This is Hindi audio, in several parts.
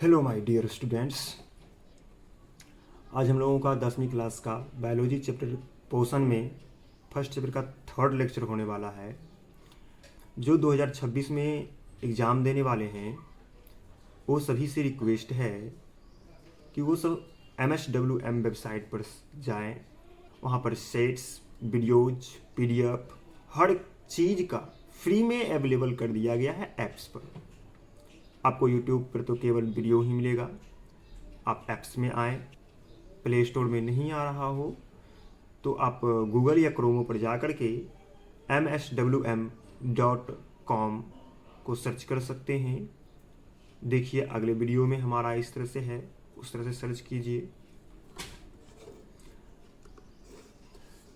Hello my dear students. आज हम लोगों का 10वीं क्लास का बायोलॉजी चैप्टर पोर्शन में फर्स्ट चैप्टर का थर्ड लेक्चर होने वाला है। जो 2026 में एग्ज़ाम देने वाले हैं वो सभी से रिक्वेस्ट है कि वो सब MSWM वेबसाइट पर जाएं। वहाँ पर सेट्स, वीडियोज, PDF हर चीज़ का फ्री में अवेलेबल कर दिया गया है ऐप्स पर। आपको यूट्यूब पर तो केवल वीडियो ही मिलेगा। आप ऐप्स में आएँ, प्ले स्टोर में नहीं आ रहा हो तो आप गूगल या क्रोमो पर जा कर के MSWM.com को सर्च कर सकते हैं। देखिए अगले वीडियो में हमारा इस तरह से है, उस तरह से सर्च कीजिए।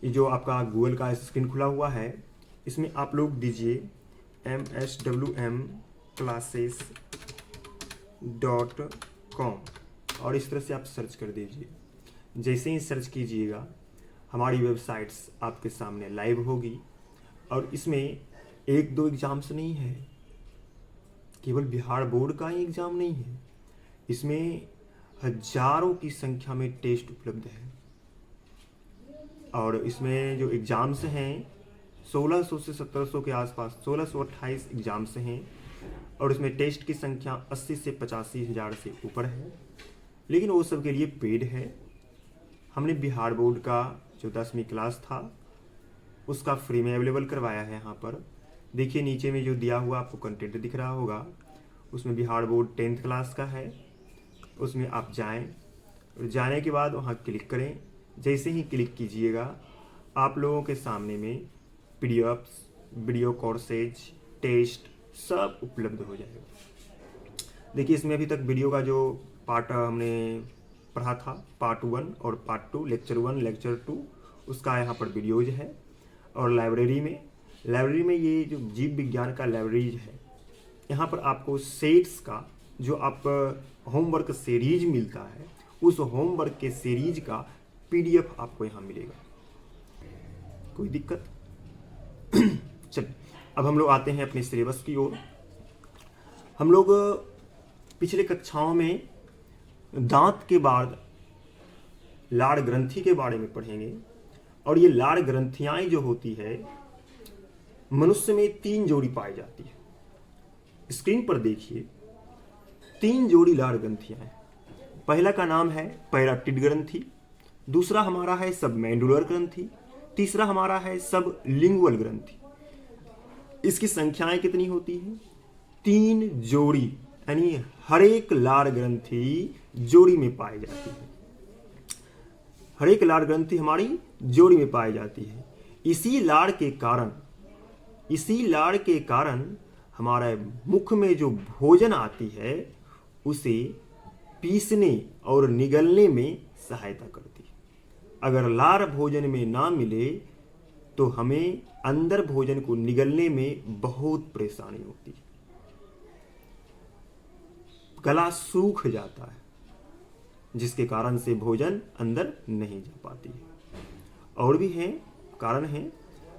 ये जो आपका गूगल का स्क्रीन खुला हुआ है इसमें आप लोग दीजिए MSWM.classes.com और इस तरह से आप सर्च कर दीजिए। जैसे ही सर्च कीजिएगा हमारी वेबसाइट्स आपके सामने लाइव होगी। और इसमें एक दो एग्ज़ाम्स नहीं है, केवल बिहार बोर्ड का ही एग्ज़ाम नहीं है, इसमें हजारों की संख्या में टेस्ट उपलब्ध है। और इसमें जो एग्ज़ाम्स हैं 1600 से 1700 के आसपास 1628 एग्ज़ाम्स हैं और इसमें टेस्ट की संख्या 80 से 85 हज़ार से ऊपर है। लेकिन वो सब के लिए पेड है। हमने बिहार बोर्ड का जो 10वीं क्लास था उसका फ्री में अवेलेबल करवाया है। यहाँ पर देखिए नीचे में जो दिया हुआ आपको कंटेंट दिख रहा होगा उसमें बिहार बोर्ड 10th क्लास का है। उसमें आप जाएं और जाने के बाद वहाँ क्लिक करें। जैसे ही क्लिक कीजिएगा आप लोगों के सामने में PDFs, वीडियो कोर्सेज, टेस्ट सब उपलब्ध हो जाएगा। देखिए इसमें अभी तक वीडियो का जो पार्ट हमने पढ़ा था पार्ट 1 और पार्ट 2, लेक्चर 1, लेक्चर 2, उसका यहाँ पर वीडियोज है। और लाइब्रेरी में ये जो जीव विज्ञान का लाइब्रेरी है यहाँ पर आपको सेट्स का जो आप होमवर्क सीरीज मिलता है उस होमवर्क के सीरीज का PDF आपको यहाँ मिलेगा। कोई दिक्कत? चल अब हम लोग आते हैं अपने सिलेबस की ओर। हम लोग पिछले कक्षाओं में दांत के बाद लाड़ ग्रंथि के बारे में पढ़ेंगे। और ये लाड़ ग्रंथियाँ जो होती है मनुष्य में 3 जोड़ी पाई जाती है। स्क्रीन पर देखिए 3 जोड़ी लाड़ ग्रंथियाँ हैं। पहला का नाम है पैराटिड ग्रंथि, दूसरा हमारा है सबमेंडुलर ग्रंथि, तीसरा हमारा है सबलिंगुअल ग्रंथि। इसकी संख्याएं कितनी होती हैं? 3 जोड़ी, यानी हर एक लाड़ ग्रंथि जोड़ी में पाई जाती है। हर एक लाड़ ग्रंथि हमारी जोड़ी में पाई जाती है। इसी लाड़ के कारण हमारे मुख में जो भोजन आती है उसे पीसने और निगलने में सहायता करती है। अगर लार भोजन में ना मिले तो हमें अंदर भोजन को निगलने में बहुत परेशानी होती है। गला सूख जाता है जिसके कारण से भोजन अंदर नहीं जा पाती है। और भी हैं कारण हैं,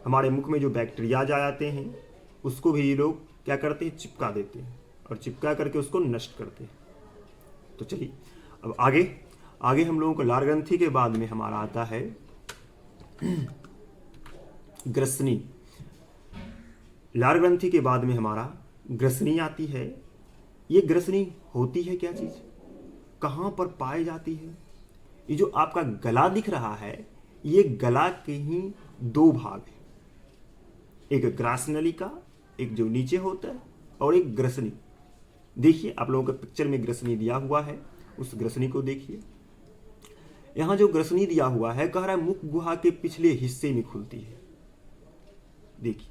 हमारे मुख में जो बैक्टीरिया आ जाते हैं उसको भी ये लोग क्या करते हैं, चिपका देते हैं और चिपका करके उसको नष्ट करते हैं। तो चलिए अब आगे हम लोगों को लार ग्रंथि के बाद में हमारा आता है ग्रसनी। लार ग्रंथि के बाद में हमारा ग्रसनी आती है। ये ग्रसनी होती है क्या चीज, कहां पर पाई जाती है? ये जो आपका गला दिख रहा है ये गला के ही 2 भाग है, एक ग्रासनली का, एक जो नीचे होता है, और एक ग्रसनी। देखिए आप लोगों के पिक्चर में ग्रसनी दिया हुआ है, उस ग्रसनी को देखिए। यहां जो ग्रसनी दिया हुआ है कह रहा है मुख गुहा के पिछले हिस्से में खुलती है। देखिए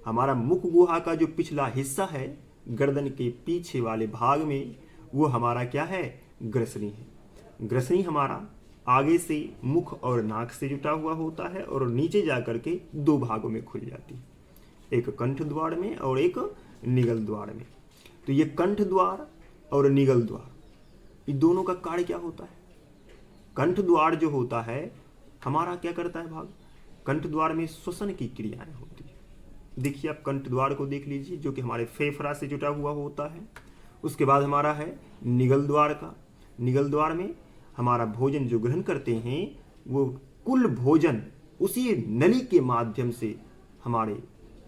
हमारा मुख गुहा का जो पिछला हिस्सा है गर्दन के पीछे वाले भाग में वो हमारा क्या है, ग्रसनी है। ग्रसनी हमारा आगे से मुख और नाक से जुटा हुआ होता है और नीचे जाकर के 2 भागों में खुल जाती है, एक कंठ द्वार में और एक निगल द्वार में। तो ये कंठ द्वार और निगल द्वार ये दोनों का कार्य क्या होता है? कंठ द्वार जो होता है हमारा क्या करता है भाग, कंठ द्वार में श्वसन की क्रियाएं होती है। देखिए आप कंठ द्वार को देख लीजिए जो कि हमारे फेफड़ा से जुटा हुआ होता है, उसके बाद हमारा है निगल द्वार का। निगल द्वार में हमारा भोजन जो ग्रहण करते हैं वो कुल भोजन उसी नली के माध्यम से हमारे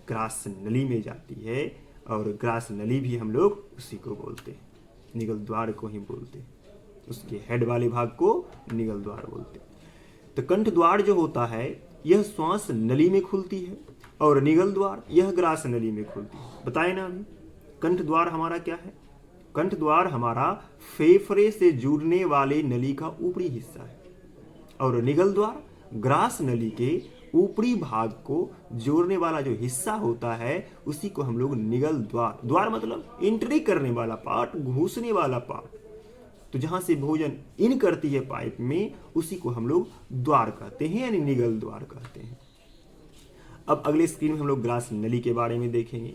ग्रास नली में जाती है, और ग्रास नली भी हम लोग उसी को बोलते हैं, निगल द्वार को ही बोलते हैं। उसके हेड वाले भाग को निगल द्वार बोलते हैं। तो कंठ द्वार जो होता है यह श्वास नली में खुलती है, और निगल द्वार यह ग्रास नली में खुलती है। बताए ना अभी, कंठ द्वार हमारा क्या है? कंठ द्वार हमारा फेफड़े से जुड़ने वाले नली का ऊपरी हिस्सा है, और निगल द्वार ग्रास नली के ऊपरी भाग को जोड़ने वाला जो हिस्सा होता है उसी को हम लोग निगल द्वार, द्वार मतलब एंट्री करने वाला पार्ट, घुसने वाला पार्ट, तो जहां से भोजन इन करती है पाइप में उसी को हम लोग द्वार कहते हैं, यानी निगल द्वार कहते हैं। अब अगले स्क्रीन में हम लोग ग्रास नली के बारे में देखेंगे।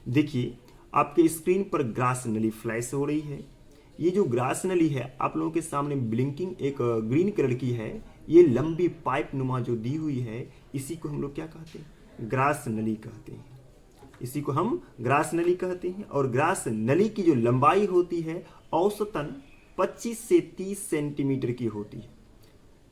देखिए आपके स्क्रीन पर ग्रास नली फ्लैश हो रही है। ये जो ग्रास नली है आप लोगों के सामने ब्लिंकिंग एक ग्रीन कलर की है, ये लंबी पाइप नुमा जो दी हुई है इसी को हम लोग क्या कहते हैं? ग्रास नली कहते हैं। इसी को हम ग्रास नली कहते हैं। और ग्रास नली की जो लंबाई होती है औसतन 25 से 30 सेंटीमीटर की होती है।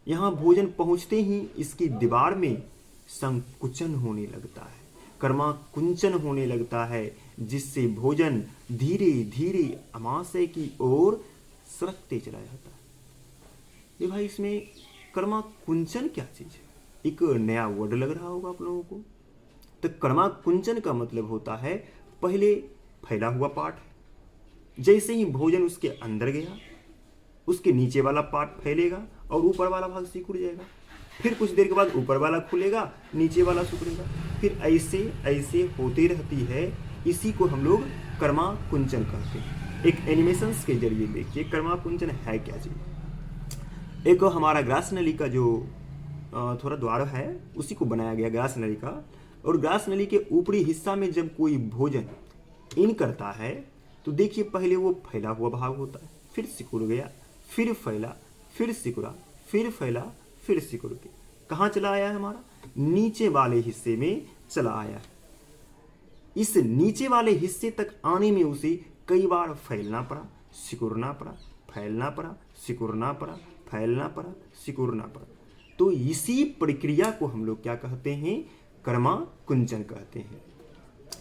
यहाँ भोजन पहुँचते ही इसकी दीवार में संकुचन होने लगता है, कर्माकुंचन होने लगता है, जिससे भोजन धीरे धीरे अमाशय की ओर सरकते चला जाता है। ये भाई इसमें कर्माकुंचन क्या चीज है? एक नया वर्ड लग रहा होगा आप लोगों को। तो कर्माकुंचन का मतलब होता है पहले फैला हुआ पार्ट है, जैसे ही भोजन उसके अंदर गया उसके नीचे वाला पार्ट फैलेगा और ऊपर वाला भाग सिकुड़ जाएगा, फिर कुछ देर के बाद ऊपर वाला खुलेगा, नीचे वाला सिकुड़ेगा, फिर ऐसे ऐसे होते रहती है। इसी को हम लोग कर्माकुंचन कहते हैं। एक एनिमेशंस के जरिए देखिए कर्माकुंचन है क्या चीज। एक हमारा ग्रास नली का जो थोड़ा द्वार है उसी को बनाया गया ग्रास नली का, और ग्रास नली के ऊपरी हिस्सा में जब कोई भोजन इन करता है तो देखिए पहले वो फैला हुआ भाग होता है, फिर सिकुड़ गया, फिर फैला, फिर सिकुड़ा, फिर फैला, फिर सिकुड़ के कहाँ चला आया है? हमारा नीचे वाले हिस्से में चला आया है। इस नीचे वाले हिस्से तक आने में उसे कई बार फैलना पड़ा, सिकुड़ना पड़ा, फैलना पड़ा, सिकुड़ना पड़ा, फैलना पड़ा, सिकुड़ना पड़ा। तो इसी प्रक्रिया को हम लोग क्या कहते हैं? कर्माकुंचन कहते हैं।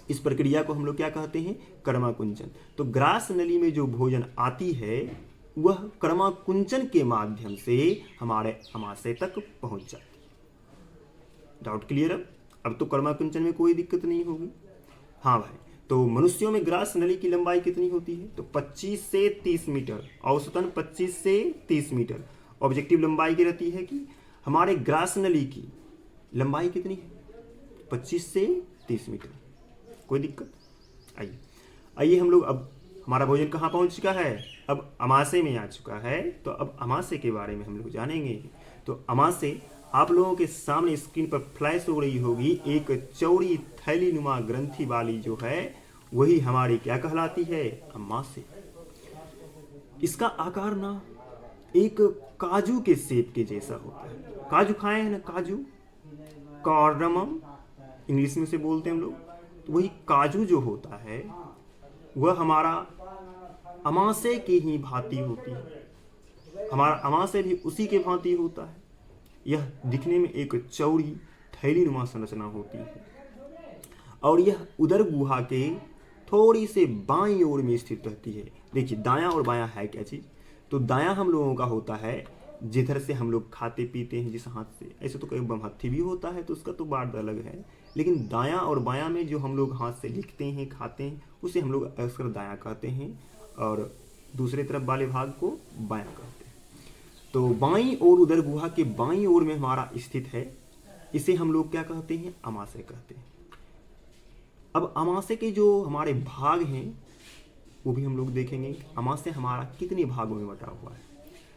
इस प्रक्रिया को हम लोग क्या कहते हैं? कर्माकुंचन। तो ग्रास नली में जो भोजन आती है वह कर्माकुंचन के माध्यम से हमारे अमाशय तक पहुंच जाती है। Doubt clear? अब तो कर्माकुंचन में कोई दिक्कत नहीं होगी। हाँ भाई, तो मनुष्यों में ग्रास नली की लंबाई कितनी होती है? तो 25 से 30 मीटर, औसतन 25 से 30 मीटर ऑब्जेक्टिव लंबाई की रहती है। कि हमारे ग्रास नली की लंबाई कितनी है? 25 से 30 मीटर। कोई दिक्कत? आइए आइए हम लोग, अब हमारा भोजन कहाँ पहुँच चुका है? अब अमाशय में आ चुका है। तो अब अमाशय के बारे में हम लोग जानेंगे। तो अमाशय आप लोगों के सामने स्क्रीन पर फ्लैश हो रही होगी, एक चौड़ी थैली नुमा ग्रंथि वाली जो है वही हमारी क्या कहलाती है? अमाशय। इसका आकार ना एक काजू के सेब के जैसा होता है। काजू खाए हैं ना? काजू, कार्डमम इंग्लिश में से बोलते हैं हम लोग। तो वही काजू जो होता है वह हमारा अमाशय के ही भांति होती है। हमारा अमाशय भी उसी के भांति होता है। यह दिखने में एक चौड़ी थैली नुमा संरचना होती है, और यह उदर गुहा के थोड़ी से बाईं ओर में स्थित रहती है। देखिए दायां और बायां है क्या चीज़? तो दायां हम लोगों का होता है जिधर से हम लोग खाते पीते हैं, जिस हाथ से। ऐसे तो कोई बमहत्थी भी होता है तो उसका तो बात अलग है, लेकिन दायां और बायां में जो हम लोग हाथ से लिखते हैं, खाते हैं, उसे हम लोग अक्सर दायां कहते हैं, और दूसरे तरफ वाले भाग को बायां कहते हैं। तो बाईं ओर उदर गुहा के बाईं ओर में हमारा स्थित है, इसे हम लोग क्या कहते हैं? अमाशय कहते हैं। अब अमाशय के जो हमारे भाग हैं वो भी हम लोग देखेंगे। अमाशय हमारा कितने भागों में बटा हुआ है?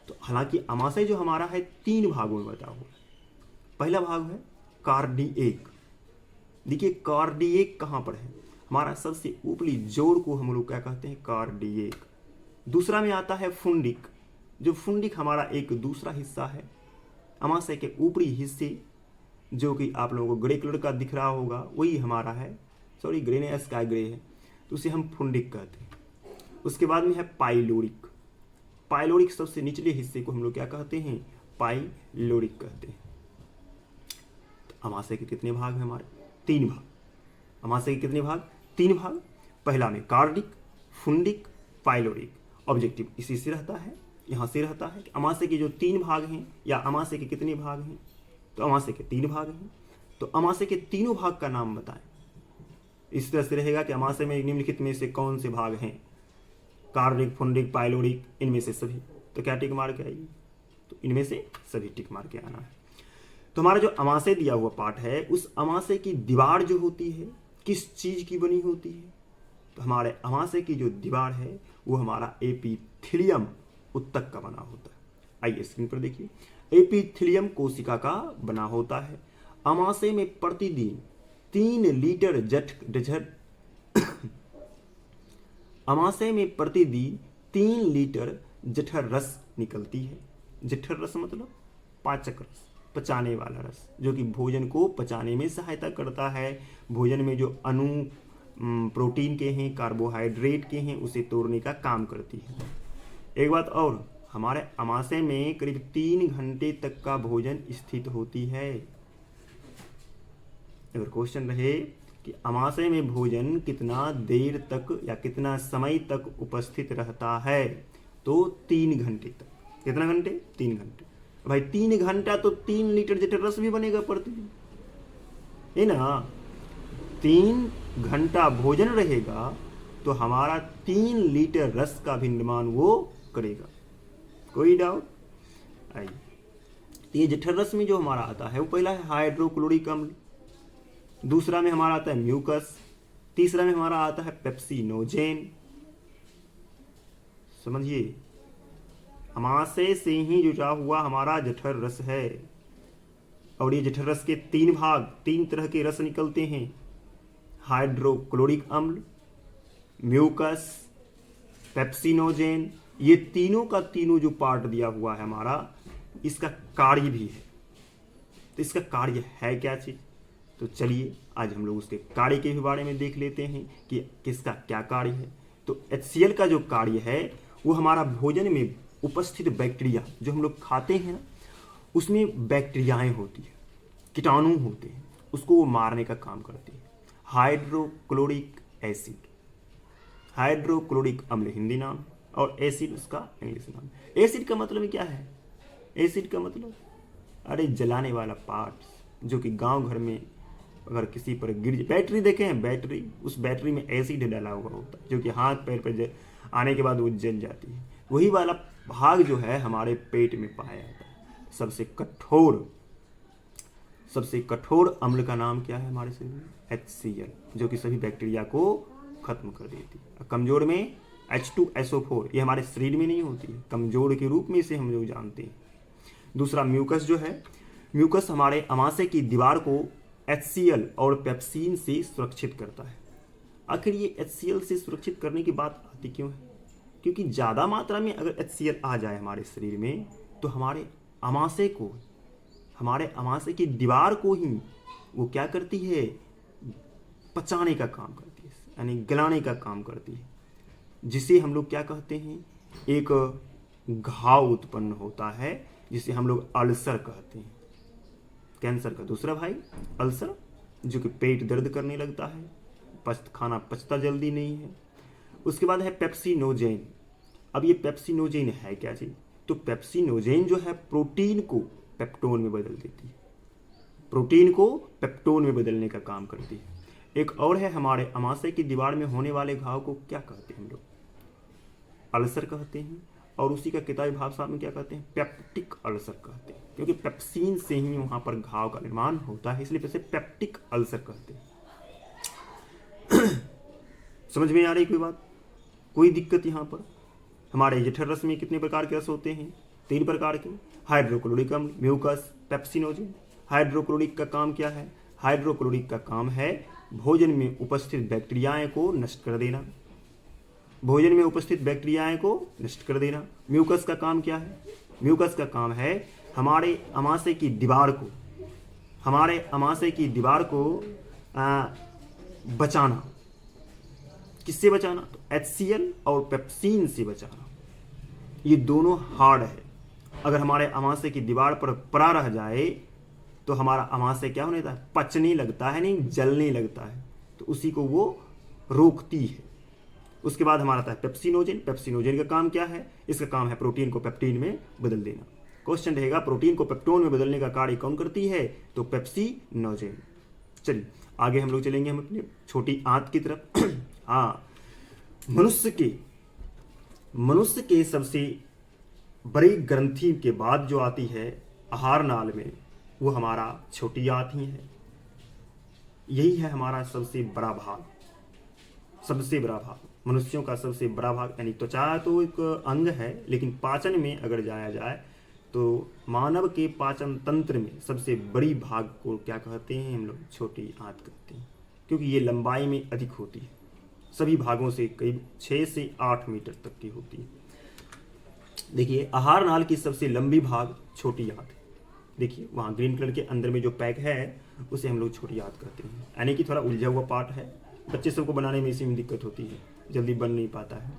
तो हालांकि अमाशय जो हमारा है 3 भागों में बटा हुआ है। पहला भाग है कार्डिएक। देखिए कार्डिएक कहाँ पर है? हमारा सबसे ऊपरी जोड़ को हम लोग क्या कहते हैं? कार्डिएक। दूसरा में आता है फुंडिक। जो फुंडिक हमारा एक दूसरा हिस्सा है अमाशय के ऊपरी हिस्से, जो कि आप लोगों को ग्रे कलर का दिख रहा होगा, वही हमारा है। सॉरी, ग्रे नहीं, स्काई ग्रे है, तो उसे हम फुंडिक कहते हैं। उसके बाद में है पाइलोरिक। पाइलोरिक सबसे निचले हिस्से को हम लोग क्या कहते हैं, पाइलोरिक कहते हैं। तो अमाशय के कितने भाग हैं हमारे, 3 भाग। अमाशय के कितने भाग, 3 भाग। पहला में कार्डिक, फुंडिक, पाइलोरिक। ऑब्जेक्टिव इसी से रहता है, यहाँ से रहता है कि अमाशय के जो 3 भाग हैं, या अमाशय के कितने भाग हैं, तो अमाशय के 3 भाग हैं। तो अमाशय के तीनों भाग का नाम बताएं। इस तरह से रहेगा कि अमाशय में निम्नलिखित में से कौन से भाग हैं, कार्डिक, फुंडिक, पाइलोरिक, इनमें से सभी। तो क्या टिक मार के आइए, तो इनमें से सभी टिक मार के आना है। तो हमारा जो अमाशय दिया हुआ पार्ट है, उस अमाशय की दीवार जो होती है किस चीज की बनी होती है, तो हमारे अमाशय की जो दीवार है वो हमारा एपिथेलियम ऊतक का बना होता है। आइए स्क्रीन पर देखिए, एपिथेलियम कोशिका का बना होता है। अमाशय में प्रतिदिन 3 लीटर अमाशय में प्रतिदिन 3 लीटर जठर रस निकलती है। जठर रस मतलब पाचक रस, पचाने वाला रस, जो कि भोजन को पचाने में सहायता करता है। भोजन में जो अणु प्रोटीन के हैं, कार्बोहाइड्रेट के हैं, उसे तोड़ने का काम करती है। एक बात और, हमारे अमाशय में करीब 3 घंटे तक का भोजन स्थित होती है। अगर क्वेश्चन रहे कि अमाशय में भोजन कितना देर तक या कितना समय तक उपस्थित रहता है, तो 3 घंटे तक। कितना घंटे, 3 घंटे। भाई 3 घंटा तो 3 लीटर जठर रस भी बनेगा प्रतिदिन, है ना। 3 घंटा भोजन रहेगा तो हमारा 3 लीटर रस का भी निर्माण वो करेगा। कोई डाउट? आइए, तो ये जठर रस में जो हमारा आता है वो पहला है हाइड्रोक्लोरिक अम्ल, दूसरा में हमारा आता है म्यूकस, तीसरा में हमारा आता है पेप्सिनोजेन। समझिए, अमाशय से ही जुड़ा हुआ हमारा जठर रस है। और ये जठर रस के 3 भाग, 3 तरह के रस निकलते हैं, हाइड्रोक्लोरिक अम्ल, म्यूकस, पेप्सिनोजेन। ये तीनों का तीनों जो पार्ट दिया हुआ है हमारा, इसका कार्य भी है। तो इसका कार्य है क्या चीज, तो चलिए आज हम लोग उसके कार्य के भी बारे में देख लेते हैं कि किसका क्या कार्य है। तो HCl का जो कार्य है वो हमारा भोजन में उपस्थित बैक्टीरिया जो हम लोग खाते हैं, उसमें बैक्टीरियाएं होती है, कीटाणु होते हैं, उसको वो मारने का काम करती है। हाइड्रोक्लोरिक एसिड, हाइड्रोक्लोरिक अम्ल हिंदी नाम, और एसिड उसका इंग्लिश नाम। एसिड का मतलब क्या है, एसिड का मतलब अरे जलाने वाला पार्ट, जो कि गांव घर में अगर किसी पर गिर, बैटरी देखे हैं, बैटरी, उस बैटरी में एसिड डाला हुआ होता है, जो कि हाथ पैर पर आने के बाद वो जल जाती है। वही वाला भाग जो है हमारे पेट में पाया जाता है। सबसे कठोर अम्ल का नाम क्या है हमारे शरीर में, HCl, जो कि सभी बैक्टीरिया को खत्म कर देती है। कमजोर में H2SO4, ये हमारे शरीर में नहीं होती है, कमजोर के रूप में इसे हम लोग जानते हैं। दूसरा म्यूकस जो है, म्यूकस हमारे अमाशय की दीवार को HCl और पेप्सिन से सुरक्षित करता है। आखिर ये HCl से सुरक्षित करने की बात आती क्यों है, क्योंकि ज़्यादा मात्रा में अगर HCl आ जाए हमारे शरीर में, तो हमारे अमाशय की दीवार को ही वो क्या करती है, पचाने का काम करती है, यानी गलाने का काम करती है, जिसे हम लोग क्या कहते हैं, एक घाव उत्पन्न होता है, जिसे हम लोग अल्सर कहते हैं। कैंसर का दूसरा भाई अल्सर, जो कि पेट दर्द करने लगता है, खाना पचता जल्दी नहीं है। उसके बाद है पेप्सिनोजेन। अब ये पेप्सिनोजेन है क्या चीज, तो पेप्सिनोजेन जो है प्रोटीन को पेप्टोन में बदल देती है, प्रोटीन को पेप्टोन में बदलने का काम करती है। एक और है, हमारे अमाशय की दीवार में होने वाले घाव को क्या कहते हैं हम लोग, अल्सर कहते हैं, और उसी का किताबी भाषा में क्या कहते हैं, पेप्टिक अल्सर कहते हैं, क्योंकि पेप्सिन से ही वहां पर घाव का निर्माण होता है, इसलिए इसे पेप्टिक अल्सर कहते हैं। समझ में आ रही कोई बात, कोई दिक्कत यहाँ पर? हमारे जठर रस में कितने प्रकार के रस होते हैं, 3 प्रकार के, हाइड्रोक्लोरिक अम्ल, म्यूकस, पेप्सिनोजेन। हाइड्रोक्लोरिक का काम क्या है, हाइड्रोक्लोरिक का काम है भोजन में उपस्थित बैक्टीरियाएं को नष्ट कर देना, भोजन में उपस्थित बैक्टीरियाएं को नष्ट कर देना। म्यूकस का काम क्या है, म्यूकस का काम है हमारे अमाशय की दीवार को बचाना। किससे बचाना, तो HCl और पेप्सिन से बचाना। ये दोनों हार्ड है। अगर हमारे अमाशय की दीवार पर पड़ा रह जाए तो हमारा अमाशय क्या होने लगता है, पचने लगता है, नहीं जलने लगता है, तो उसी को वो रोकती है। उसके बाद हमारा आता है पेप्सिनोजेन। पेप्सिनोजेन का काम क्या है, इसका काम है प्रोटीन को पेप्टीन में बदल देना। क्वेश्चन रहेगा प्रोटीन को पेप्टोन में बदलने का कार्य कौन करती है, तो पेप्सिनोजेन। चलिए आगे हम लोग चलेंगे हम अपने छोटी आंत की तरफ। हाँ, मनुष्य के सबसे बड़ी ग्रंथि के बाद जो आती है आहार नाल में, वो हमारा छोटी आंत ही है। यही है हमारा सबसे बड़ा भाग, सबसे बड़ा भाग मनुष्यों का सबसे बड़ा भाग। यानी त्वचा तो एक अंग है, लेकिन पाचन में अगर जाया जाए तो मानव के पाचन तंत्र में सबसे बड़ी भाग को क्या कहते हैं हम लोग, छोटी आंत कहते हैं, क्योंकि ये लंबाई में अधिक होती है। सभी भागों से करीब 6 से 8 मीटर तक की होती है। देखिए आहार नाल की सबसे लंबी भाग छोटी आंत है। देखिए वहाँ ग्रीन कलर के अंदर में जो पैक है उसे हम लोग छोटी आंत कहते हैं, यानी कि थोड़ा उलझा हुआ पार्ट है। बच्चे सबको बनाने में इसी में दिक्कत होती है, जल्दी बन नहीं पाता है।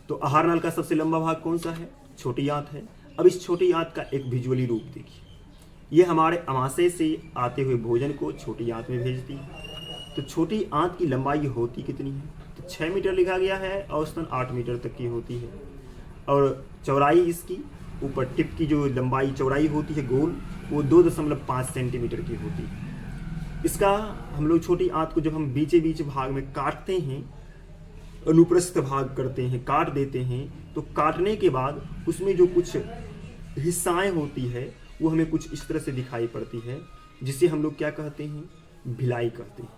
तो आहार नाल का सबसे लंबा भाग कौन सा है, छोटी आंत है। अब इस छोटी आंत का एक विजुअली रूप देखिए, ये हमारे अमाशय से आते हुए भोजन को छोटी आंत में भेजती है। तो छोटी आंत की लंबाई होती कितनी है, तो 6 मीटर लिखा गया है, औसतन 8 मीटर तक की होती है। और चौड़ाई इसकी ऊपर टिप की जो लंबाई चौड़ाई होती है गोल, वो 2.5 सेंटीमीटर की होती है। इसका हम लोग छोटी आंत को जब हम बीचे बीच भाग में काटते हैं, अनुप्रस्थ भाग करते हैं, काट देते हैं, तो काटने के बाद उसमें जो कुछ हिस्साएं होती है वो हमें कुछ इस तरह से दिखाई पड़ती है, जिसे हम लोग क्या कहते हैं, भिलाई कहते हैं।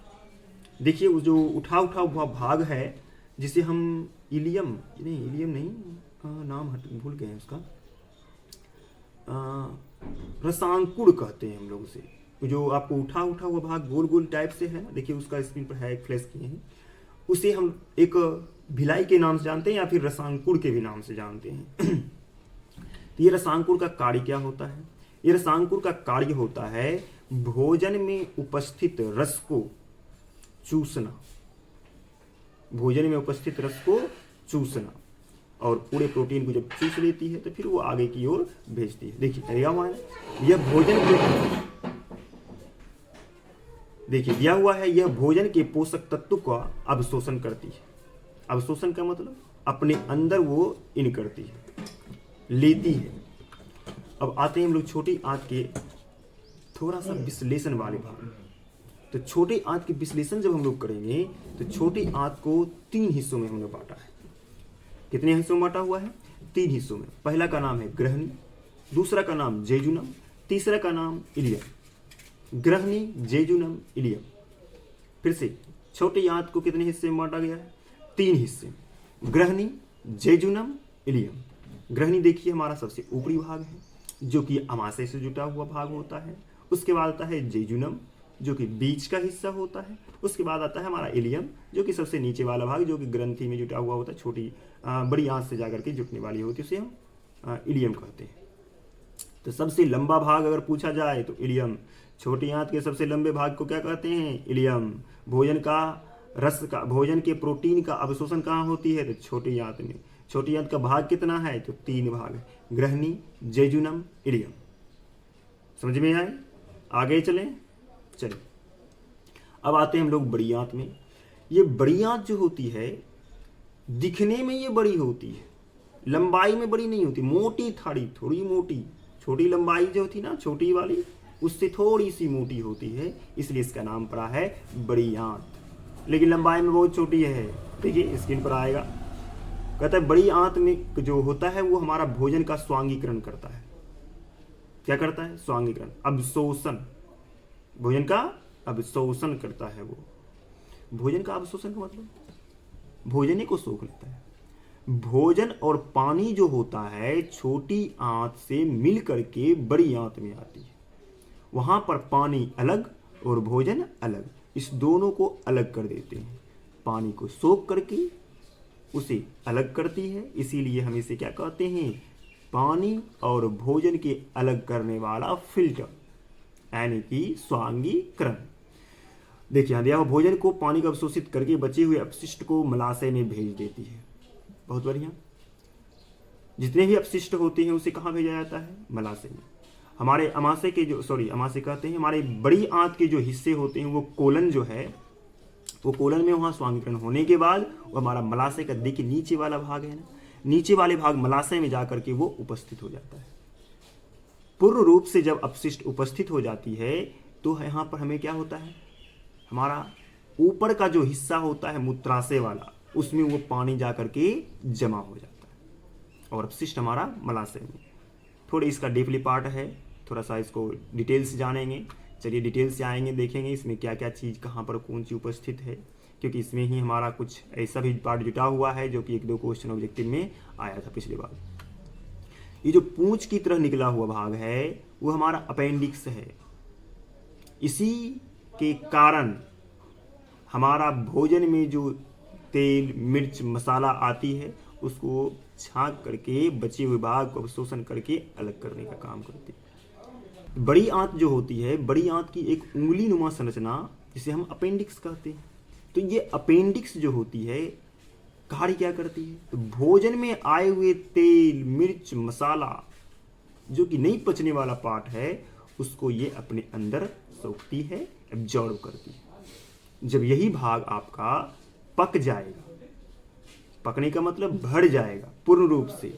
देखिए वो जो उठा हुआ भाग है जिसे हम इलियम नहीं, नाम भूल गए हैं उसका, रसांकुड़ कहते हैं हम लोग उसे। जो आपको उठा हुआ भाग गोल गोल टाइप से है ना, देखिए उसका स्क्रीन पर है, एक फ्लैश किए हैं, उसे हम एक भिलाई के नाम से जानते हैं या फिर रसांकुड़ के भी नाम से जानते हैं। तो ये रसांकुड़ का कार्य क्या होता है, ये रसांकुड़ का कार्य होता है भोजन में उपस्थित रस को चूसना, भोजन में उपस्थित रस को चूसना, और पूरे प्रोटीन को जब चूस लेती है तो फिर वो आगे की ओर भेजती है। देखिए दिया हुआ है, यह भोजन के देखिए दिया हुआ है, यह भोजन के पोषक तत्व का अवशोषण करती है। अवशोषण का मतलब अपने अंदर वो इन करती है, लेती है। अब आते हैं हम लोग छोटी आंत के थोड़ा सा विश्लेषण वाले भाग। तो छोटी आंत के विश्लेषण जब हम लोग करेंगे तो छोटी आंत को 3 हिस्सों में हमने बांटा है। कितने हिस्सों में बांटा हुआ है, 3 हिस्सों में। पहला का नाम है ग्रहणी, दूसरा का नाम जेजुनम, तीसरा का नाम इलियम। ग्रहणी, jejunum, ilium. फिर से छोटी आंत को कितने हिस्से में बांटा गया है, 3 हिस्से, ग्रहणी, जेजुनम, इलियम। ग्रहणी देखिए हमारा सबसे ऊपरी भाग है जो कि अमाशय से जुटा हुआ भाग होता है। उसके बाद आता है जेजुनम जो कि बीच का हिस्सा होता है। उसके बाद आता है हमारा इलियम जो कि सबसे नीचे वाला भाग, जो कि ग्रंथि में जुटा हुआ होता है, छोटी बड़ी आंत से जाकर के जुटने वाली होती है, उसे हम इलियम कहते हैं। तो सबसे लंबा भाग अगर पूछा जाए तो इलियम। छोटी आंत के सबसे लंबे भाग को क्या कहते हैं, इलियम। भोजन का रस का, भोजन के प्रोटीन का अवशोषण कहाँ होती है, तो छोटी आंत में। छोटी आंत का भाग कितना है, तो 3 भाग है, ग्रहणी, जेजुनम, इलियम। समझ में आए, आगे चलें। चलिए अब आते हैं हम लोग बड़ी आंत में। ये बड़ी आंत जो होती है दिखने में ये बड़ी होती है, लंबाई में बड़ी नहीं होती, मोटी थाड़ी, थोड़ी मोटी, छोटी लंबाई जो होती ना छोटी वाली, उससे थोड़ी सी मोटी होती है, इसलिए इसका नाम पड़ा है बड़ी आंत। लेकिन लंबाई में बहुत छोटी है। देखिए स्क्रीन पर आएगा, कहता है बड़ी आंत में जो होता है वो हमारा भोजन का स्वांगीकरण करता है। क्या करता है, स्वांगीकरण, अवशोषण, भोजन का अवशोषण करता है। वो भोजन का अवशोषण का मतलब भोजन को सोख लेता है। भोजन और पानी जो होता है छोटी आंत से मिल करके बड़ी आंत में आती है। वहां पर पानी अलग और भोजन अलग, इस दोनों को अलग कर देते हैं। पानी को सोख करके उसे अलग करती है, इसीलिए हम इसे क्या कहते हैं, पानी और भोजन के अलग करने वाला फिल्टर, यानी कि स्वांगीकरण। देखिए यहाँ दिया हुआ, भोजन को पानी को अवशोषित करके बचे हुए अपशिष्ट को मलाशय में भेज देती है। बहुत बढ़िया। जितने भी अपशिष्ट होते हैं उसे कहाँ भेजा जाता है? मलाशय में। हमारे अमाशय के जो अमाशय कहते हैं, हमारे बड़ी आंत के जो हिस्से होते हैं वो कोलन जो है, वो कोलन में वहाँ स्वांगीकरण होने के बाद वो हमारा मलाशय का, देखिए नीचे वाला भाग है ना, नीचे वाले भाग मलाशय में जाकर के वो उपस्थित हो जाता है। पूर्ण रूप से जब अपशिष्ट उपस्थित हो जाती है तो यहाँ पर हमें क्या होता है, हमारा ऊपर का जो हिस्सा होता है मूत्राशय वाला, उसमें वो पानी जाकर के जमा हो जाता है और अपशिष्ट हमारा मलाशय में। थोड़े इसका डीपली पार्ट है, थोड़ा सा इसको डिटेल से जानेंगे। चलिए डिटेल से आएंगे, देखेंगे इसमें क्या क्या चीज़ कहाँ पर कौन सी उपस्थित है, क्योंकि इसमें ही हमारा कुछ ऐसा भी पार्ट जुटा हुआ है जो कि 1-2 क्वेश्चन ऑब्जेक्टिव में आया था पिछली बार। ये जो पूंछ की तरह निकला हुआ भाग है वो हमारा अपेंडिक्स है। इसी के कारण हमारा भोजन में जो तेल, मिर्च, मसाला आती है उसको छांक करके बचे हुए भाग को अवशोषण करके अलग करने का काम करती है। बड़ी आंत जो होती है, बड़ी आंत की एक उंगली नुमा संरचना जिसे हम अपेंडिक्स कहते हैं। तो ये अपेंडिक्स जो होती है कार्य क्या करती है? तो भोजन में आए हुए तेल, मिर्च, मसाला जो कि नहीं पचने वाला पार्ट है उसको ये अपने अंदर सोखती है, एब्जॉर्ब करती है। जब यही भाग आपका पक जाएगा, पकने का मतलब भर जाएगा पूर्ण रूप से,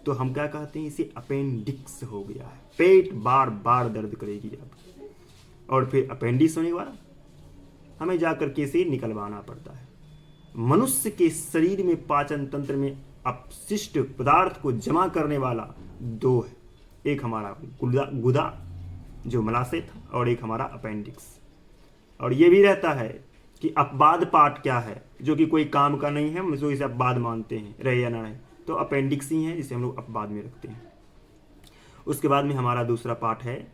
तो हम क्या कहते हैं, इसे अपेंडिक्स हो गया है। पेट बार बार दर्द करेगी अब, और फिर अपेंडिक्स होने के बाद हमें जाकर के इसे निकलवाना पड़ता है। मनुष्य के शरीर में पाचन तंत्र में अपशिष्ट पदार्थ को जमा करने वाला 2 है, एक हमारा गुदा जो मलाशय था और एक हमारा अपेंडिक्स। और ये भी रहता है कि अपवाद पार्ट क्या है, जो कि कोई काम का नहीं है, हम जो इसे अपवाद मानते हैं, रहे या ना रहे, तो अपेंडिक्स ही है जिसे हम लोग अपवाद में रखते हैं। उसके बाद में हमारा दूसरा पार्ट है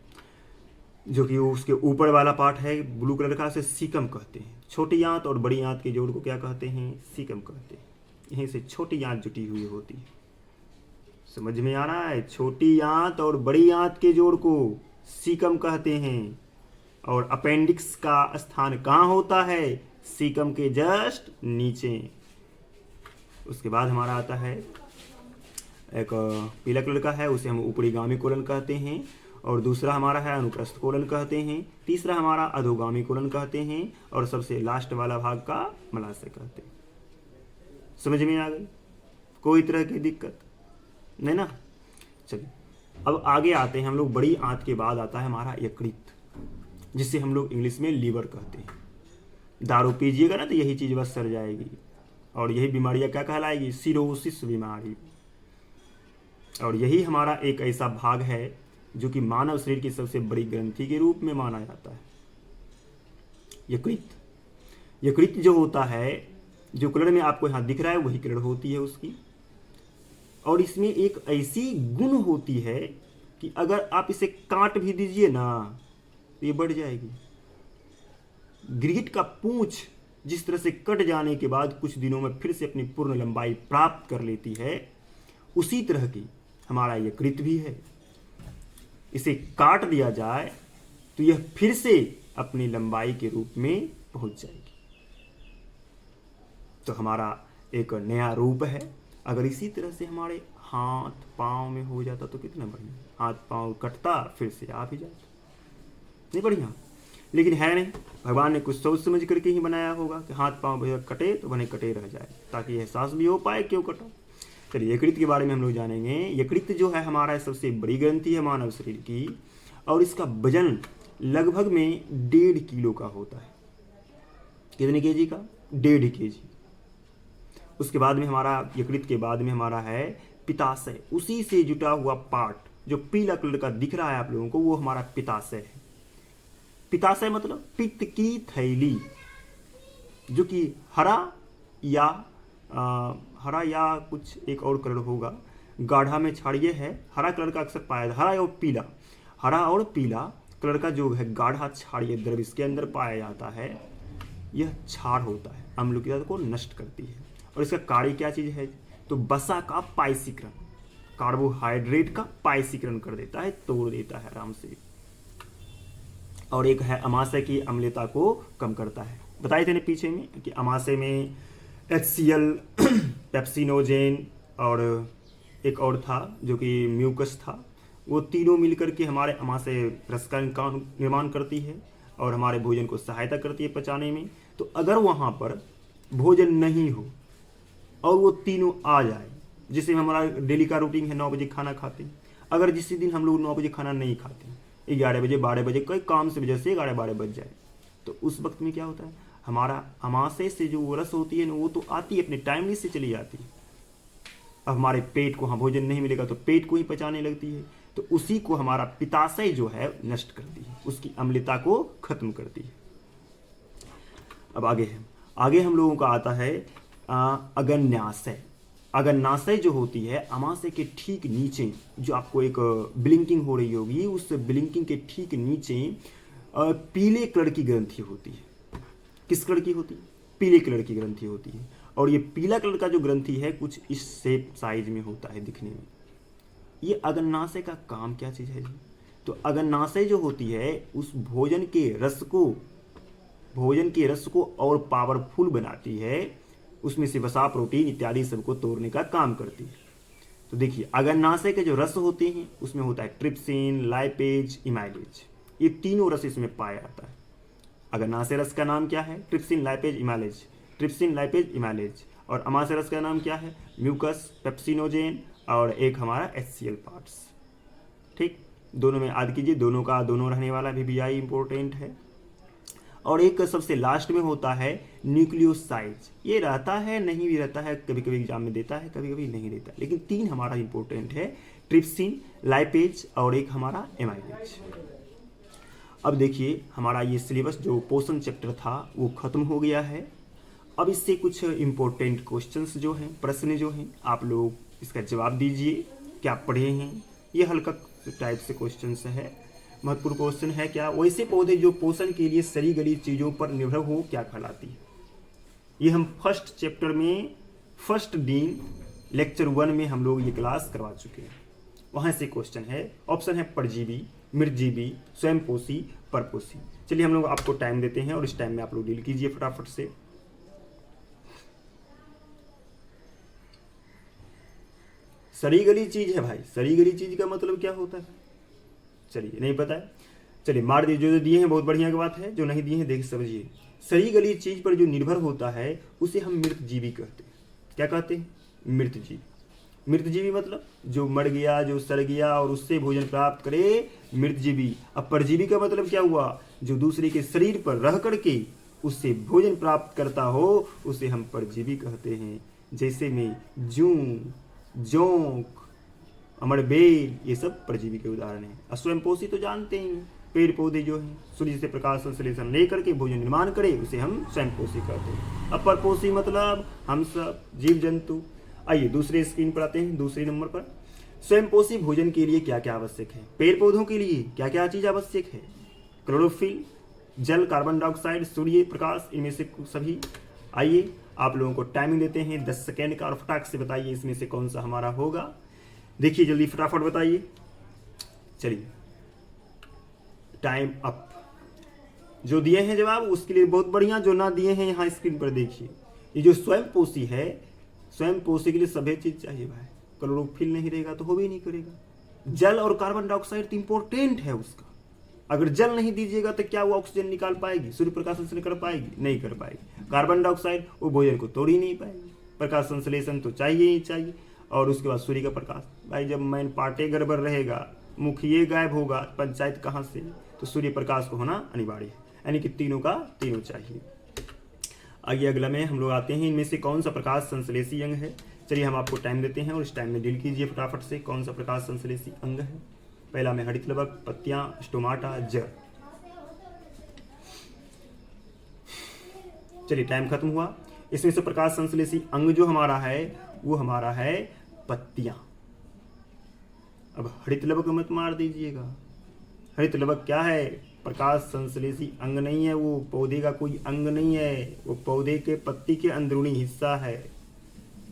जो कि उसके ऊपर वाला पार्ट है ब्लू कलर का, उसे सीकम कहते हैं। छोटी आंत और बड़ी आंत के जोड़ को क्या कहते हैं? सीकम कहते हैं। यहीं से छोटी आंत जुटी हुई होती है। समझ में आ रहा है? छोटी आंत और बड़ी आंत के जोड़ को सीकम कहते हैं। और अपेंडिक्स का स्थान कहाँ होता है? सीकम के जस्ट नीचे। उसके बाद हमारा आता है एक पीला कलर का है, उसे हम ऊपरीगामी कोलन कहते हैं, और दूसरा हमारा है अनुप्रस्थ कोलन कहते हैं, तीसरा हमारा अधोगामी कोलन कहते हैं, और सबसे लास्ट वाला भाग का मलाशय कहते हैं। समझ में आ गई? कोई तरह की दिक्कत नहीं ना? चलिए अब आगे आते हैं हम लोग। बड़ी आंत के बाद आता है हमारा यकृत, जिसे हम लोग इंग्लिश में लीवर कहते हैं। दारू पीजिएगा ना तो यही चीज़ बस सर जाएगी, और यही बीमारियां क्या कहलाएगी? सिरोसिस बीमारी। और यही हमारा एक ऐसा भाग है जो कि मानव शरीर की सबसे बड़ी ग्रंथि के रूप में माना जाता है। यकृत, यकृत जो होता है, जो कलर में आपको यहाँ दिख रहा है वही कलर होती है उसकी। और इसमें एक ऐसी गुण होती है कि अगर आप इसे काट भी दीजिए ना तो ये बढ़ जाएगी। गिरगिट का पूंछ जिस तरह से कट जाने के बाद कुछ दिनों में फिर से अपनी पूर्ण लंबाई प्राप्त कर लेती है, उसी तरह की हमारा यकृत भी है। इसे काट दिया जाए तो यह फिर से अपनी लंबाई के रूप में पहुंच जाएगी। तो हमारा एक नया रूप है। अगर इसी तरह से हमारे हाथ पांव में हो जाता तो कितना बढ़िया। हाथ पांव कटता फिर से आ भी जाता, नहीं बढ़िया? लेकिन है नहीं, भगवान ने कुछ सोच समझ करके ही बनाया होगा कि हाथ पांव कटे तो बने कटे रह जाए, ताकि एहसास भी हो पाए क्यों कटा। चलिए यकृत के बारे में हम लोग जानेंगे। यकृत जो है हमारा सबसे बड़ी ग्रंथि है मानव शरीर की, और इसका वजन लगभग में 1.5 किलो का होता है। कितने केजी का? 1.5 केजी। उसके बाद में हमारा यकृत के बाद में हमारा है पित्ताशय। उसी से जुटा हुआ पार्ट जो पीला कलर का दिख रहा है आप लोगों को, वो हमारा पित्ताशय है। पित्ताशय मतलब पित्त की थैली, जो कि हरा या कुछ एक और कलर होगा, गाढ़ा में क्षारीय है। हरा कलर का अक्सर पाया जाता है, हरा और पीला कलर का जो है गाढ़ा क्षारीय द्रव इसके अंदर पाया जाता है। यह क्षार होता है, अम्लता को नष्ट करती है। और इसका कार्य क्या चीज़ है? तो वसा का पायसीकरण, कार्बोहाइड्रेट का पायसीकरण कर देता है, तोड़ देता है आराम से। और एक है अमाशय की अम्लता को कम करता है। बताए थे ना पीछे में कि अमाशय में HCl, पेप्सिनोजेन और एक और था जो कि म्यूकस था, वो तीनों मिलकर के हमारे अमाशय रस का निर्माण करती है और हमारे भोजन को सहायता करती है पचाने में। तो अगर वहाँ पर भोजन नहीं हो और वो तीनों आ जाए, जैसे हमारा डेली का रूटीन है 9 बजे खाना खाते हैं, अगर जिस दिन हम लोग 9 बजे खाना नहीं खाते, 11 बजे 12 बजे कोई काम से वजह से 11-12 बज जाए, तो उस वक्त में क्या होता है, हमारा अमाशय से जो रस होती है ना वो तो आती है अपने टाइमली से चली जाती है। अब हमारे पेट को, हाँ भोजन नहीं मिलेगा तो पेट को ही पचाने लगती है, तो उसी को हमारा पित्ताशय जो है नष्ट करती है, उसकी अम्लता को खत्म करती है। अब आगे हम लोगों का आता है अगन्याशय। अगन्याशय जो होती है अमाशय के ठीक नीचे, जो आपको एक ब्लिंकिंग हो रही होगी, उस ब्लिंकिंग के ठीक नीचे पीले कलर की ग्रंथि होती है। किस कलर की होती है? पीले कलर की ग्रंथि होती है। और ये पीला कलर का जो ग्रंथि है कुछ इस शेप साइज में होता है दिखने में। ये अगन्याशय का काम क्या चीज़ है जी? तो अगन्याशय जो होती है उस भोजन के रस को और पावरफुल बनाती है, उसमें से वसा, प्रोटीन इत्यादि सबको तोड़ने का काम करती है। तो देखिए अगन्याशय के जो रस होते हैं उसमें होता है ट्रिप्सिन, लाइपेज, इमाइलेज, ये तीनों रस इसमें पाया जाता है। अगन्याशय रस का नाम क्या है? Trypsin, lipase, amylase. Trypsin, lipase, amylase. और अमाशय रस का नाम क्या है? म्यूकस, पेप्सिनोजेन और एक हमारा HCl पार्ट्स। ठीक, दोनों में याद कीजिए, दोनों का दोनों रहने वाला VBI इंपॉर्टेंट है। और एक सबसे लास्ट में होता है न्यूक्लियोसाइड। ये रहता है, नहीं भी रहता है, कभी कभी एग्जाम में देता है, कभी कभी नहीं देता, लेकिन 3 हमारा इंपॉर्टेंट है, ट्रिप्सिन, लाइपेज और एक हमारा एमाइलेज। अब देखिए हमारा ये सिलेबस जो पोषण चैप्टर था वो खत्म हो गया है। अब इससे कुछ इंपॉर्टेंट क्वेश्चंस जो हैं, प्रश्न जो हैं, आप लोग इसका जवाब दीजिए। क्या पढ़े हैं? ये हल्का टाइप से क्वेश्चंस है, महत्वपूर्ण क्वेश्चन है। क्या वैसे पौधे जो पोषण के लिए सड़ी गली चीज़ों पर निर्भर हो क्या कहलाती है? ये हम फर्स्ट चैप्टर में फर्स्ट दिन लेक्चर 1 में हम लोग ये क्लास करवा चुके हैं, वहाँ से क्वेश्चन है। ऑप्शन है परजीवी, मृतजीवी, स्वयंपोषी, परपोषी। चलिए हम लोग आपको टाइम देते हैं और इस टाइम में आप लोग डील कीजिए फटाफट से। सड़ी गली चीज है भाई, सड़ी गली चीज का मतलब क्या होता है? चलिए नहीं पता है, चलिए मार दीजिए। जो दिए हैं बहुत बढ़िया की बात है, जो नहीं दिए हैं देख समझिए। सड़ी गली चीज पर जो निर्भर होता है उसे हम मृतजीवी कहते हैं। क्या कहते हैं? मृतजीवी। मृतजीवी मतलब जो मर गया, जो सड़ गया और उससे भोजन प्राप्त करे, मृतजीवी। अब परजीवी का मतलब क्या हुआ? जो दूसरे के शरीर पर रह करके उससे भोजन प्राप्त करता हो उसे हम परजीवी कहते हैं। जैसे में जूं, जोंक, अमरबेल, ये सब परजीवी के उदाहरण हैं। स्वयंपोषी तो जानते ही, पेड़ पौधे जो हैं सूर्य से प्रकाश संश्लेषण लेकर के भोजन निर्माण करे उसे हम स्वयंपोषी कहते हैं। अब परपोषी मतलब हम सब जीव जंतु। आइए दूसरे स्क्रीन पर आते हैं, दूसरे नंबर पर। स्वयंपोषी भोजन के लिए क्या क्या आवश्यक है? पेड़ पौधों के लिए क्या क्या चीज आवश्यक है? क्लोरोफिल, जल, कार्बन डाइऑक्साइड, सूर्य प्रकाश, इनमें से सभी। आइए आप लोगों को टाइमिंग देते हैं 10 सेकेंड का और फटाक से बताइए इसमें से कौन सा हमारा होगा। देखिए जल्दी फटाफट बताइए। चलिए टाइम अप। जो दिए हैं जवाब उसके लिए बहुत बढ़िया, जो ना दिए हैं यहाँ स्क्रीन पर देखिए। ये जो स्वयंपोषी है, स्वयंपोषी के लिए सभी चीज चाहिए भाई। क्लोरोफिल नहीं रहेगा तो हो भी नहीं करेगा। जल और कार्बन डाइऑक्साइड तो इंपॉर्टेंट है उसका। अगर जल नहीं दीजिएगा तो क्या वो ऑक्सीजन निकाल पाएगी? सूर्य प्रकाश संश्लेषण कर पाएगी? नहीं कर पाएगी। कार्बन डाइऑक्साइड वो भोजन को तोड़ ही नहीं पाएगी। प्रकाश संश्लेषण तो चाहिए ही चाहिए। और उसके बाद सूर्य का प्रकाश। भाई जब मैन पार्टे गड़बड़ रहेगा, मुखिए गायब होगा, पंचायत कहाँ से? तो सूर्य प्रकाश को होना अनिवार्य है, यानी कि तीनों का तीनों चाहिए। आगे अगला में हम लोग आते हैं, इनमें से कौन सा प्रकाश संश्लेषी अंग है? चलिए हम आपको टाइम देते हैं और इस टाइम में डील कीजिए फटाफट से। कौन सा प्रकाश संश्लेषी अंग है? पहला में हरित लवक, पत्तियां, स्टोमाटा, जड़। चलिए टाइम खत्म हुआ। इसमें से प्रकाश संश्लेषी अंग जो हमारा है वो हमारा है पत्तियां। अब हरित लवक मत मार दीजिएगा। हरित लवक क्या है? प्रकाश संश्लेषी अंग नहीं है, वो पौधे का कोई अंग नहीं है, वो पौधे के पत्ती के अंदरूनी हिस्सा है।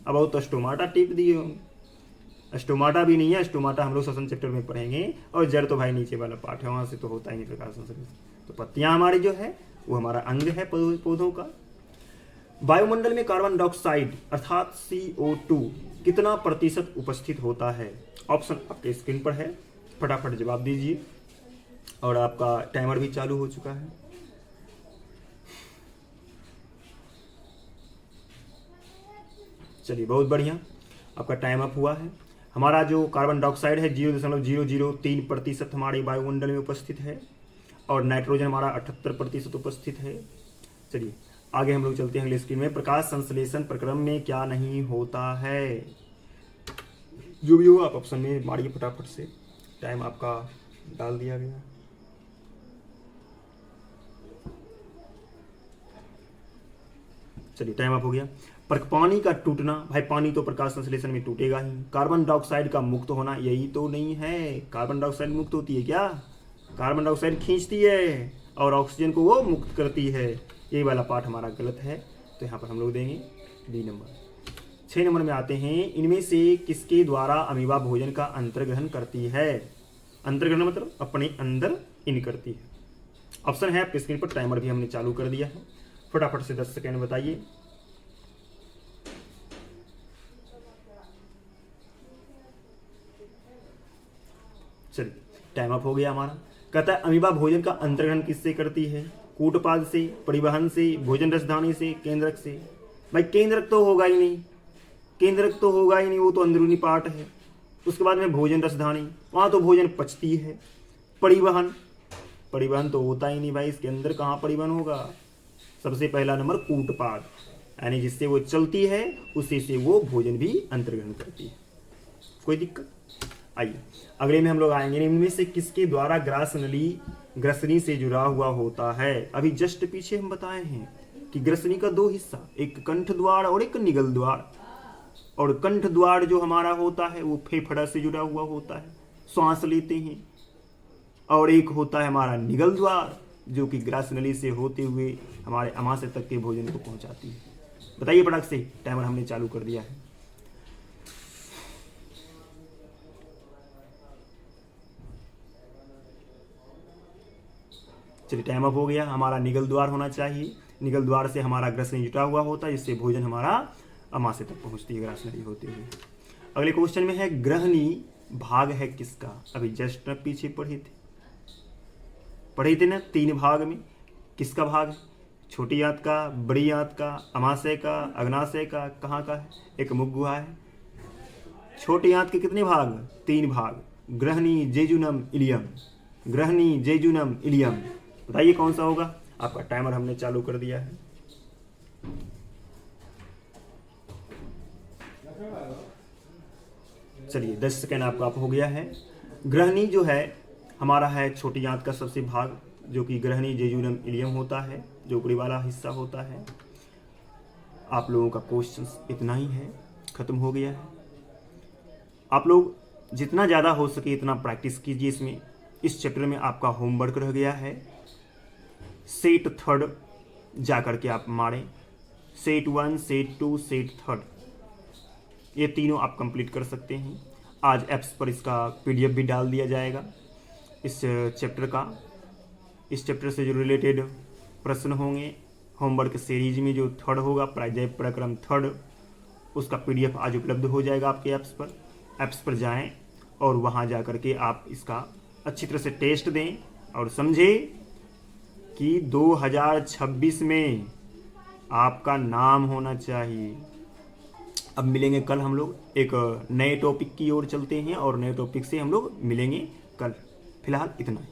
अब वो तो स्टोमाटा टिप दिए होंगे। स्टोमाटा भी नहीं है, स्टोमाटा हम लोग श्वसन चैप्टर में पढ़ेंगे, और जड़ तो भाई नीचे वाला पार्ट है, वहाँ से तो होता ही नहीं प्रकाश संश्लेषण। तो पत्तियाँ हमारी जो है वो हमारा अंग है पौधों का। वायुमंडल में कार्बन डाइऑक्साइड अर्थात CO2 कितना प्रतिशत उपस्थित होता है? ऑप्शन आपके स्क्रीन पर है, फटाफट जवाब दीजिए। और आपका टाइमर भी चालू हो चुका है। चलिए बहुत बढ़िया, आपका टाइम अप हुआ है। हमारा जो कार्बन डाइऑक्साइड है 0.003% हमारे वायुमंडल में उपस्थित है, और नाइट्रोजन हमारा 78% उपस्थित है। चलिए आगे हम लोग चलते हैं अगले स्क्रीन में। प्रकाश संश्लेषण प्रक्रम में क्या नहीं होता है? जो भी हो आप ऑप्शन में मारिए फटाफट से, टाइम आपका डाल दिया गया। चलिए टाइम अप हो गया। पर पानी का टूटना, भाई पानी तो प्रकाश संश्लेषण में टूटेगा ही। कार्बन डाइऑक्साइड का मुक्त होना, यही तो नहीं है। कार्बन डाइऑक्साइड मुक्त होती है क्या? कार्बन डाइऑक्साइड खींचती है और ऑक्सीजन को वो मुक्त करती है। ये वाला पार्ट हमारा गलत है, तो यहाँ पर हम लोग देंगे बी नंबर। 6 नंबर में आते हैं, इनमें से किसके द्वारा अमीबा भोजन का अंतर्ग्रहण करती है? अंतर्ग्रहण मतलब अपने अंदर इन करती है। ऑप्शन है आपके स्क्रीन पर, टाइमर भी हमने चालू कर दिया है, फटाफट से 10 सेकेंड बताइए। चलिए टाइम अप हो गया हमारा। कहता है अमीबा भोजन का अंतर्ग्रहण किससे करती है? कूटपाद से, परिवहन से, भोजन रसधानी से, केंद्रक से। भाई केंद्रक तो होगा ही नहीं, केंद्रक तो होगा ही नहीं, वो तो अंदरूनी पार्ट है। उसके बाद में भोजन रसधानी, वहाँ तो भोजन पचती है। परिवहन, परिवहन तो होता ही नहीं भाई, इसके अंदर कहाँ परिवहन होगा? सबसे पहला नंबर कूटपाद, यानी जिससे वो चलती है उसी से वो भोजन भी अंतर्ग्रहण करती है। कोई दिक्कत? आइए अगले में हम लोग आएंगे, इनमें से किसके द्वारा ग्रास नली ग्रसनी से जुड़ा हुआ होता है? अभी जस्ट पीछे हम बताए हैं कि ग्रसनी का 2 हिस्सा, एक कंठ द्वार और एक निगल द्वार। और कंठ द्वार जो हमारा होता है वो फेफड़ा से जुड़ा हुआ होता है, श्वास लेते हैं। और एक होता है हमारा निगल द्वार, जो कि ग्रास नली से होते हुए हमारे अमाशय तक के भोजन को पहुंचाती है। बताइए फटाक से, टाइमर हमने चालू कर दिया है। चलिए टाइम अप हो गया। हमारा निगल द्वार होना चाहिए, निगल द्वार से हमारा ग्रसनी जुटा हुआ होता है, जिससे भोजन हमारा अमाशय तक पहुंचती है ग्रास नली होते हुए। अगले क्वेश्चन में है, ग्रहणी भाग है किसका? अभी जस्ट पीछे पढ़े थे ना, 3 भाग में। किसका भाग है? छोटी आंत का, बड़ी आंत का, अमाशय का, अग्नाशय का, कहाँ का है? एक मुख गुहा है। छोटी आंत के कितने भाग? 3 भाग, ग्रहणी, जेजुनम, इलियम। ग्रहणी, जेजुनम, इलियम, बताइए कौन सा होगा? आपका टाइमर हमने चालू कर दिया है। चलिए 10 सेकेंड आपका हो गया है। ग्रहणी जो है हमारा है छोटी आंत का सबसे भाग, जो कि ग्रहणी, जेजुनम, इलियम होता है, जो ऊपरी वाला हिस्सा होता है। आप लोगों का क्वेश्चन इतना ही है, खत्म हो गया है। आप लोग जितना ज़्यादा हो सके इतना प्रैक्टिस कीजिए इसमें। इस चैप्टर में आपका होमवर्क रह गया है, सेट 3 जा करके आप मारें। सेट 1, सेट 2, सेट 3, ये तीनों आप कंप्लीट कर सकते हैं। आज ऐप्स पर इसका PDF भी डाल दिया जाएगा इस चैप्टर का। इस चैप्टर से जो रिलेटेड प्रश्न होंगे होमवर्क सीरीज में, जो 3rd होगा प्रक्रम 3rd, उसका PDF आज उपलब्ध हो जाएगा आपके ऐप्स पर जाएं और वहां जा करके आप इसका अच्छी तरह से टेस्ट दें और समझें कि 2026 में आपका नाम होना चाहिए। अब मिलेंगे कल हम लोग एक नए टॉपिक की ओर चलते हैं और नए टॉपिक से हम लोग मिलेंगे कल। फिलहाल इतना ही।